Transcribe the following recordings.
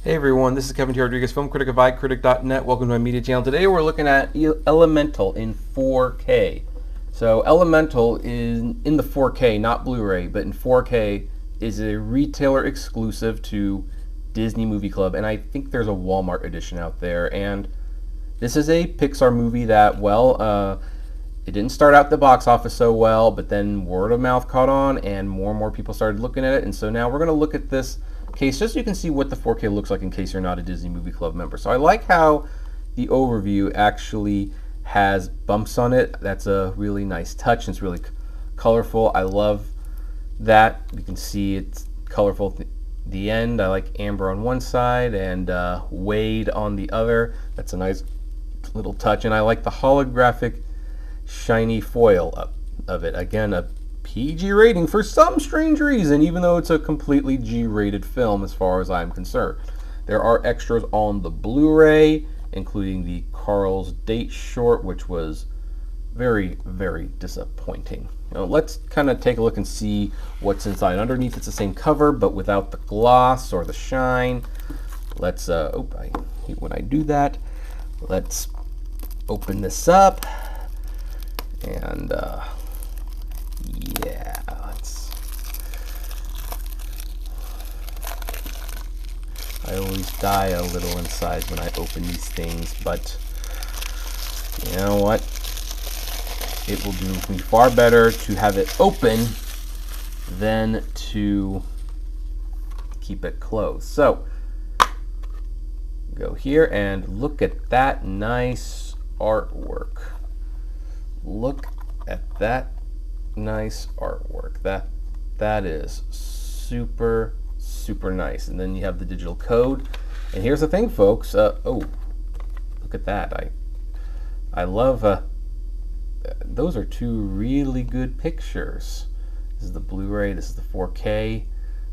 Hey everyone, this is Kevin T. Rodriguez, film critic of iCritic.net. Welcome to my media channel. Today we're looking at Elemental in 4K. So Elemental is in the 4K, not Blu-ray, but in 4K is a retailer exclusive to Disney Movie Club, and I think there's a Walmart edition out there. And this is a Pixar movie that, it didn't start out the box office so well, but then word of mouth caught on and more people started looking at it. And so now we're going to look at this case just so you can see what the 4K looks like in case you're not a Disney Movie Club member. So I like how the overview actually has bumps on it. That's a really nice touch. It's really colorful. I love that. You can see it's colorful at the end. I like amber on one side and Wade on the other. That's a nice little touch. And I like the holographic shiny foil of it. Again, a PG rating for some strange reason, even though it's a completely G-rated film as far as I'm concerned. There are extras on the Blu-ray, including the Carl's Date short, which was very disappointing. Now, let's kind of take a look and see what's inside. Underneath, it's the same cover, but without the gloss or the shine. Let's, I hate when I do that. Let's open this up. And, yeah, I always die a little inside when I open these things, but you know what? It will do me far better to have it open than to keep it closed. So, go here and look at that nice artwork. Look at that nice artwork. That is super nice. And then you have the digital code. And here's the thing, folks. Oh, look at that. I love those are two really good pictures. This is the Blu-ray, this is the 4K.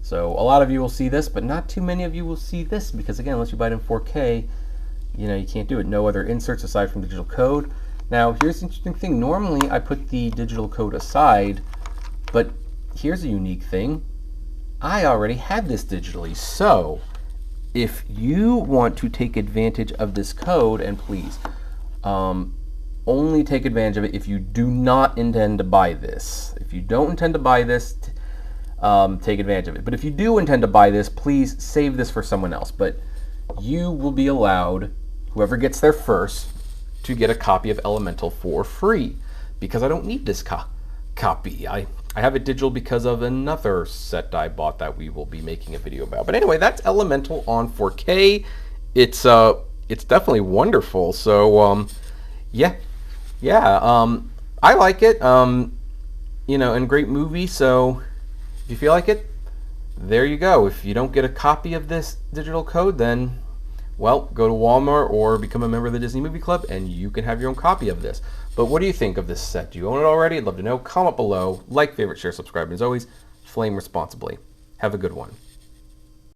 So a lot of you will see this, but not too many of you will see this because, again, unless you buy it in 4K, you can't do it. No other inserts aside from digital code. Now, here's the interesting thing. Normally, I put the digital code aside, but here's a unique thing. I already had this digitally. So, if you want to take advantage of this code, and please, only take advantage of it if you do not intend to buy this. If you don't intend to buy this, take advantage of it. But if you do intend to buy this, please save this for someone else. But you will be allowed, whoever gets there first, to get a copy of Elemental for free, because I don't need this copy. I have it digital because of another set I bought that we will be making a video about. But anyway, that's Elemental on 4K. It's definitely wonderful. So yeah, I like it. And great movie. So if you feel like it, there you go. If you don't get a copy of this digital code, then well, go to Walmart or become a member of the Disney Movie Club and you can have your own copy of this. But what do you think of this set? Do you own it already? I'd love to know. Comment below. Like, favorite, share, subscribe, and as always, flame responsibly. Have a good one.